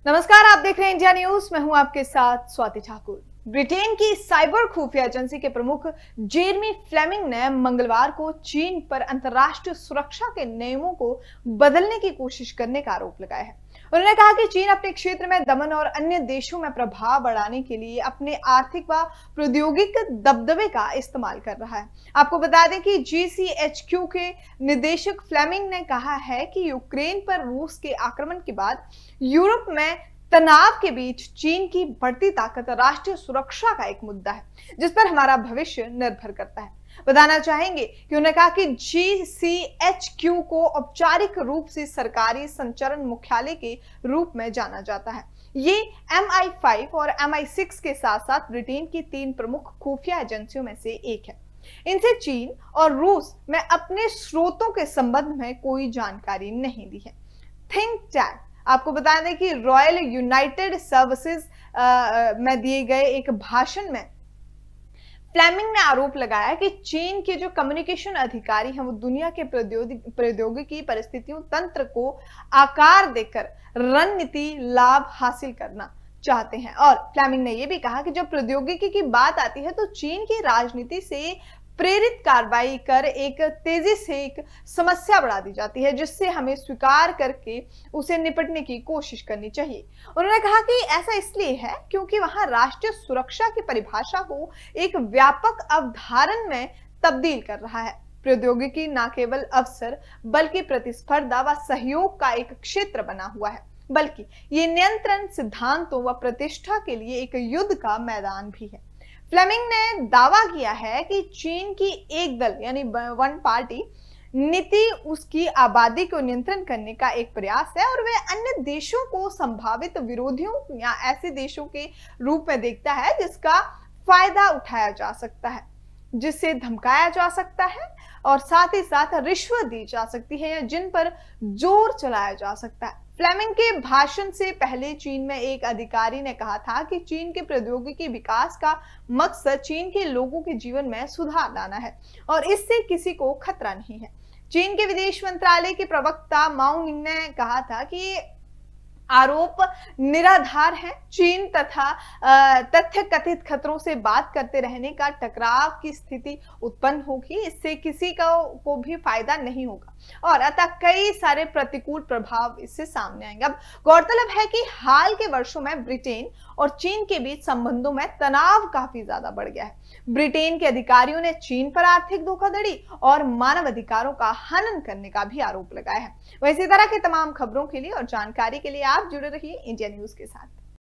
नमस्कार, आप देख रहे हैं इंडिया न्यूज। मैं हूं आपके साथ स्वाति ठाकुर। ब्रिटेन की साइबर खुफिया एजेंसी के प्रमुख जेरेमी फ्लेमिंग ने मंगलवार को चीन पर अंतर्राष्ट्रीय सुरक्षा के नियमों को बदलने की कोशिश करने का आरोप लगाया है। उन्होंने कहा कि चीन अपने क्षेत्र में दमन और अन्य देशों में प्रभाव बढ़ाने के लिए अपने आर्थिक व प्रौद्योगिक दबदबे का इस्तेमाल कर रहा है। आपको बता दें कि GCHQ के निदेशक फ्लेमिंग ने कहा है कि यूक्रेन पर रूस के आक्रमण के बाद यूरोप में तनाव के बीच चीन की बढ़ती ताकत राष्ट्रीय सुरक्षा का एक मुद्दा है, जिस पर हमारा भविष्य निर्भर करता है। बताना चाहेंगे कि उन्होंने कहा कि GCHQ को औपचारिक रूप से सरकारी संचरण मुख्यालय के रूप में जाना जाता है। ये MI5 और MI6 के साथ साथ ब्रिटेन की 3 प्रमुख खुफिया एजेंसियों में से एक है। इनसे चीन और रूस में अपने स्रोतों के संबंध में कोई जानकारी नहीं दी है। थिंक टैंक आपको बता दें कि रॉयल यूनाइटेड सर्विसेज में दिए गए एक भाषण में फ्लेमिंग ने आरोप लगाया कि चीन के जो कम्युनिकेशन अधिकारी हैं वो दुनिया के प्रौद्योगिकी परिस्थितियों तंत्र को आकार देकर रणनीति लाभ हासिल करना चाहते हैं। और फ्लेमिंग ने यह भी कहा कि जब प्रौद्योगिकी की बात आती है तो चीन की राजनीति से प्रेरित कार्रवाई कर एक तेजी से एक समस्या बढ़ा दी जाती है, जिससे हमें स्वीकार करके उसे निपटने की कोशिश करनी चाहिए। उन्होंने कहा कि ऐसा इसलिए है क्योंकि वहां राष्ट्रीय सुरक्षा की परिभाषा को एक व्यापक अवधारण में तब्दील कर रहा है। प्रौद्योगिकी न केवल अवसर बल्कि प्रतिस्पर्धा व सहयोग का एक क्षेत्र बना हुआ है, बल्कि ये नियंत्रण सिद्धांतों व प्रतिष्ठा के लिए एक युद्ध का मैदान भी है। फ्लेमिंग ने दावा किया है कि चीन की एक दल यानी वन पार्टी नीति उसकी आबादी को नियंत्रण करने का एक प्रयास है और वह अन्य देशों को संभावित विरोधियों या ऐसे देशों के रूप में देखता है जिसका फायदा उठाया जा सकता है, जिसे धमकाया जा सकता है और साथ ही साथ रिश्वत दी जा सकती है या जिन पर जोर चलाया जा सकता है। फ्लेमिंग के भाषण से पहले चीन में एक अधिकारी ने कहा था कि चीन के प्रौद्योगिकी विकास का मकसद चीन के लोगों के जीवन में सुधार लाना है और इससे किसी को खतरा नहीं है। चीन के विदेश मंत्रालय के प्रवक्ता माओ निंग ने कहा था कि आरोप निराधार है। चीन तथा तथ्य कथित खतरों से बात करते रहने का टकराव की स्थिति उत्पन्न होगी, इससे किसी को भी फायदा नहीं होगा और अतः कई सारे प्रतिकूल प्रभाव इससे सामने आएंगे। अब गौरतलब है कि हाल के वर्षों में ब्रिटेन और चीन के बीच संबंधों में तनाव काफी ज्यादा बढ़ गया है। ब्रिटेन के अधिकारियों ने चीन पर आर्थिक धोखाधड़ी और मानव अधिकारों का हनन करने का भी आरोप लगाया है। वह इसी तरह की तमाम खबरों के लिए और जानकारी के लिए आप जुड़े रहिए इंडिया न्यूज के साथ।